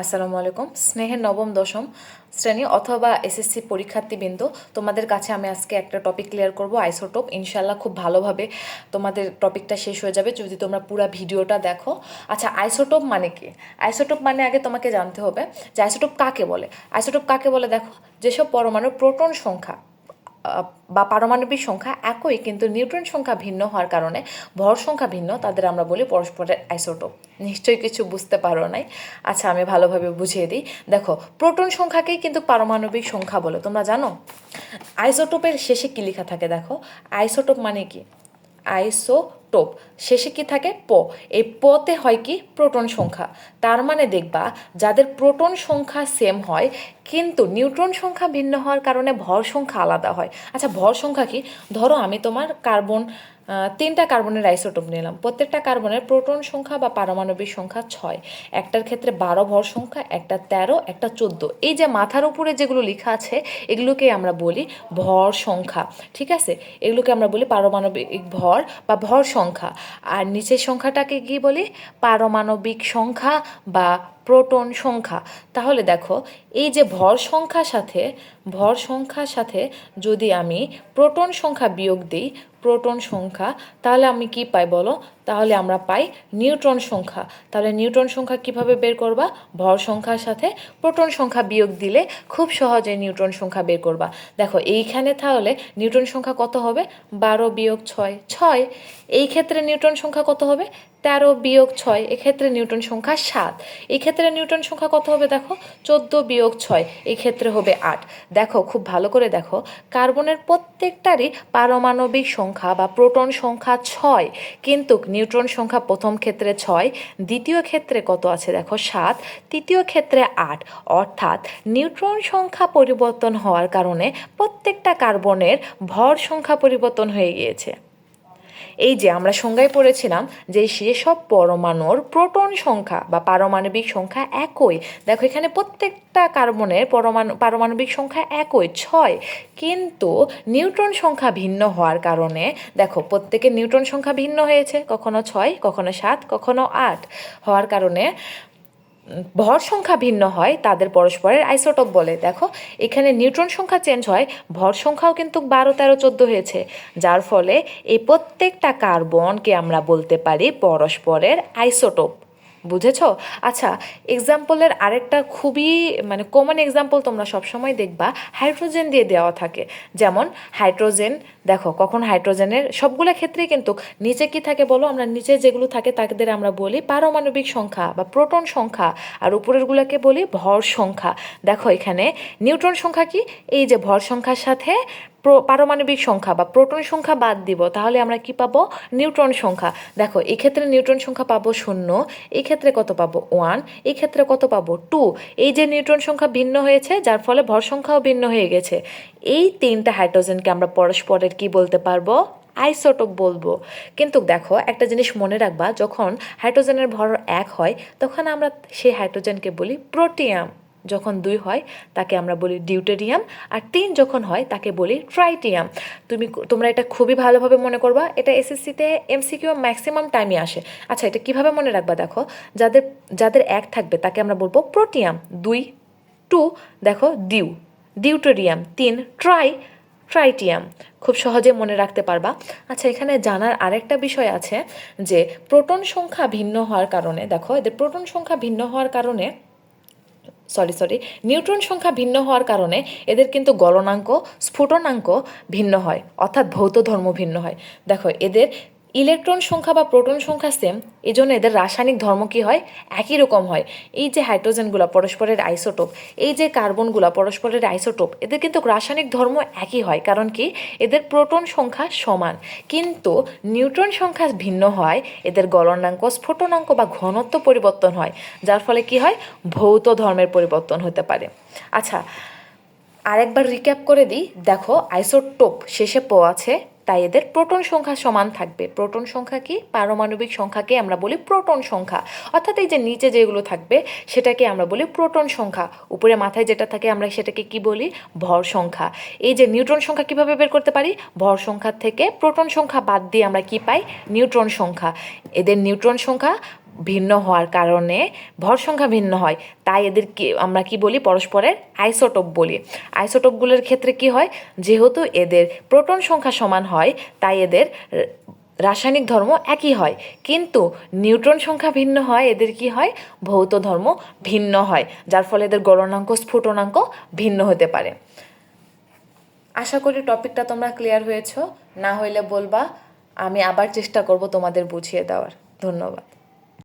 আসসালামু আলাইকুম। স্নেহের নবম দশম শ্রেণী অথবা এসএসসি পরীক্ষার্থীবৃন্দ, তোমাদের কাছে আমি আজকে একটা টপিক ক্লিয়ার করব, আইসোটোপ। ইনশাল্লাহ খুব ভালোভাবে তোমাদের টপিকটা শেষ হয়ে যাবে যদি তোমরা পুরো ভিডিওটা দেখো। আচ্ছা, আইসোটোপ মানে কি? আইসোটোপ মানে আগে তোমাকে জানতে হবে যে আইসোটোপ কাকে বলে। আইসোটোপ কাকে বলে দেখো, যেসব পরমাণুর প্রোটন সংখ্যা বা পারমাণবিক সংখ্যা একই কিন্তু নিউট্রন সংখ্যা ভিন্ন হওয়ার কারণে ভর সংখ্যা ভিন্ন, তাদের আমরা বলি পরস্পরের আইসোটোপ। নিশ্চয়ই কিছু বুঝতে পারো নাই। আচ্ছা, আমি ভালোভাবে বুঝিয়ে দিই। দেখো, প্রোটন সংখ্যাকেই কিন্তু পারমাণবিক সংখ্যা বলে, তোমরা জানো? আইসোটোপের শেষে কী লেখা থাকে দেখো, আইসোটোপ মানে কি? আইসোটোপ শেষে কি থাকে? প। এই পতে হয় কি? প্রোটন সংখ্যা। তার মানে দেখবা, যাদের প্রোটন সংখ্যা সেম হয় কিন্তু নিউট্রন সংখ্যা ভিন্ন হওয়ার কারণে ভর সংখ্যা আলাদা হয়। আচ্ছা, ভর সংখ্যা কি? ধরো আমি তোমার কার্বন 3টা কার্বনের আইসোটোপ নিলাম, প্রত্যেকটা কার্বনের প্রোটন সংখ্যা বা পারমাণবিক সংখ্যা 6। একটার ক্ষেত্রে 12 ভর সংখ্যা, একটা 13, একটা 14। এই যে মাথার উপরে যেগুলো লেখা আছে এগুলোকে আমরা বলি ভর সংখ্যা। ঠিক আছে, এগুলোকে আমরা বলি পারমাণবিক ভর বা ভর সংখ্যা। আর নিচের সংখ্যাটাকে কি বলি? পারমাণবিক সংখ্যা বা প্রোটন সংখ্যা। তাহলে দেখো, এই যে ভর সংখ্যার সাথে যদি আমি প্রোটন সংখ্যা বিয়োগ দিই, প্রোটন সংখ্যা, তাহলে আমি কি পাই বলো? তাহলে আমরা পাই নিউট্রন সংখ্যা। তাহলে নিউট্রন সংখ্যা কিভাবে বের করবা? ভর সংখ্যার সাথে প্রোটন সংখ্যা বিয়োগ দিলে খুব সহজে নিউট্রন সংখ্যা বের করবা। দেখো এইখানে তাহলে নিউট্রন সংখ্যা কত হবে? 12 বিয়োগ 6, 6। এই ক্ষেত্রে নিউট্রন সংখ্যা কত হবে? 13 বিয়োগ 6। এক্ষেত্রে নিউটন সংখ্যা 7। এই ক্ষেত্রে নিউটন সংখ্যা কত হবে দেখো? 14 বিয়োগ 6। এই ক্ষেত্রে হবে 8। দেখো, খুব ভালো করে দেখো, কার্বনের প্রত্যেকটারই পারমাণবিক সংখ্যা বা প্রোটন সংখ্যা 6, কিন্তু নিউট্রন সংখ্যা প্রথম ক্ষেত্রে 6, দ্বিতীয় ক্ষেত্রে কত আছে দেখো? 7, তৃতীয় ক্ষেত্রে 8। অর্থাৎ নিউট্রন সংখ্যা পরিবর্তন হওয়ার কারণে প্রত্যেকটা কার্বনের ভর সংখ্যা পরিবর্তন হয়ে গিয়েছে। এই যে আমরা সংজ্ঞায় পড়েছিলাম যে সেসব পরমাণুর প্রোটন সংখ্যা বা পারমাণবিক সংখ্যা একই। দেখো, এখানে প্রত্যেকটা কার্বনের পারমাণবিক সংখ্যা একই 6, কিন্তু নিউট্রন সংখ্যা ভিন্ন হওয়ার কারণে দেখো প্রত্যেকের নিউট্রন সংখ্যা ভিন্ন হয়েছে, কখনো 6, কখনো 7, কখনো 8 হওয়ার কারণে ভর সংখ্যা ভিন্ন হয়, তাদের পরস্পরের আইসোটোপ বলে। দেখো, এখানে নিউট্রন সংখ্যা চেঞ্জ হয়, ভর সংখ্যাও কিন্তু 12, 13, 14 হয়েছে, যার ফলে এই প্রত্যেকটা কার্বনকে আমরা বলতে পারি পরস্পরের আইসোটোপ। বুঝেছো? আচ্ছা, এক্সাম্পলের আরেকটা খুবই কমন এক্সাম্পল তোমরা সবসময় দেখবা হাইড্রোজেন দিয়ে দেওয়া থাকে। যেমন হাইড্রোজেন, দেখো কখন হাইড্রোজেনের সবগুলো ক্ষেত্রেই কিন্তু নিচে কি থাকে বলো? আমরা নিচে যেগুলো থাকে তাদের আমরা বলি পারমাণবিক সংখ্যা বা প্রোটন সংখ্যা, আর উপরেরগুলোকে বলি ভর সংখ্যা। দেখো এখানে নিউট্রন সংখ্যা কি? এই যে ভর সংখ্যার সাথে পারমাণবিক সংখ্যা বা প্রোটন সংখ্যা বাদ দিব, তাহলে আমরা কি পাবো? নিউট্রন সংখ্যা। দেখো, এই ক্ষেত্রে নিউট্রন সংখ্যা পাবো 0, এই ক্ষেত্রে কত পাবো? 1, এই ক্ষেত্রে কত পাবো? 2। এই যে নিউট্রন সংখ্যা ভিন্ন হয়েছে, যার ফলে ভর সংখ্যাও ভিন্ন হয়ে গেছে। এই 3টা হাইড্রোজেনকে আমরা পরস্পরের কি বলতে পারবো? আইসোটোপ বলবো। কিন্তু দেখো, একটা জিনিস মনে রাখবা, যখন হাইড্রোজেনের ভর 1 হয় তখন আমরা সেই হাইড্রোজেনকে বলি প্রোটিয়াম, যখন 2 হয় তাকে আমরা বলি ডিউটেরিয়াম, আর 3 যখন হয় তাকে বলি ট্রাইটিয়াম। তোমরা এটা খুবই ভালোভাবে মনে করবা, এটা এসএসসিতে এমসিকিউ ম্যাক্সিমাম টাইমে আসে। আচ্ছা, এটা কিভাবে মনে রাখবা দেখো, যাদের যাদের 1 থাকবে তাকে আমরা বলবো প্রোটিয়াম, 2 2 দেখো ডিউটেরিয়াম, 3 ট্রাইটিয়াম। খুব সহজে মনে রাখতে পারবা। আচ্ছা, এখানে জানার আরেকটা বিষয় আছে যে প্রোটন সংখ্যা ভিন্ন হওয়ার কারণে, দেখো এদের প্রোটন সংখ্যা ভিন্ন হওয়ার কারণে নিউট্রন সংখ্যা ভিন্ন হওয়ার কারণে এদের কিন্তু গলনাঙ্ক, স্ফুটনাঙ্ক ভিন্ন হয়, অর্থাৎ ভৌত ধর্ম ভিন্ন হয়। দেখো, এদের ইলেকট্রন সংখ্যা বা প্রোটন সংখ্যা সেম, এই জন্য এদের রাসায়নিক ধর্ম কি হয়? একই রকম হয়। এই যে হাইড্রোজেনগুলো পরস্পরের আইসোটোপ, এই যে কার্বনগুলো পরস্পরের আইসোটোপ, এদের কিন্তু রাসায়নিক ধর্ম একই হয়। কারণ কি? এদের প্রোটন সংখ্যা সমান, কিন্তু নিউট্রন সংখ্যা ভিন্ন হয়, এদের গলনাঙ্ক, স্ফুটনাঙ্ক বা ঘনত্ব পরিবর্তন হয়, যার ফলে কি হয়? ভৌত ধর্মের পরিবর্তন হতে পারে। আচ্ছা, আরেকবার রিক্যাপ করে দিই। দেখো, আইসোটোপ শেষে প আছে, তাই এদের প্রোটন সংখ্যা সমান থাকবে। প্রোটন সংখ্যা কি? পারমাণবিক সংখ্যাকে আমরা বলি প্রোটন সংখ্যা, অর্থাৎ এই যে নিচে যেগুলো থাকবে সেটাকে আমরা বলি প্রোটন সংখ্যা, উপরে মাথায় যেটা থাকে আমরা সেটাকে কি বলি? ভর সংখ্যা। এই যে নিউট্রন সংখ্যা কিভাবে বের করতে পারি? ভর সংখ্যা থেকে প্রোটন সংখ্যা বাদ দিয়ে আমরা কি পাই? নিউট্রন সংখ্যা। এদের নিউট্রন সংখ্যা ভিন্ন হওয়ার কারণে ভর সংখ্যা ভিন্ন হয়, তাই এদেরকে আমরা কি বলি, পরস্পরের আইসোটোপ বলি। আইসোটোপগুলোর ক্ষেত্রে কি হয়, যেহেতু এদের প্রোটন সংখ্যা সমান হয় তাই এদের রাসায়নিক ধর্ম একই হয়, কিন্তু নিউট্রন সংখ্যা ভিন্ন হয়, এদের কি হয়, ভৌত ধর্ম ভিন্ন হয়, যার ফলে এদের গলনাঙ্ক স্ফুটনাঙ্ক ভিন্ন হতে পারে। আশা করি টপিকটা তোমরা ক্লিয়ার হয়েছো, না হইলে বলবা, আমি আবার চেষ্টা করব তোমাদের বুঝিয়ে দেওয়ার। ধন্যবাদ।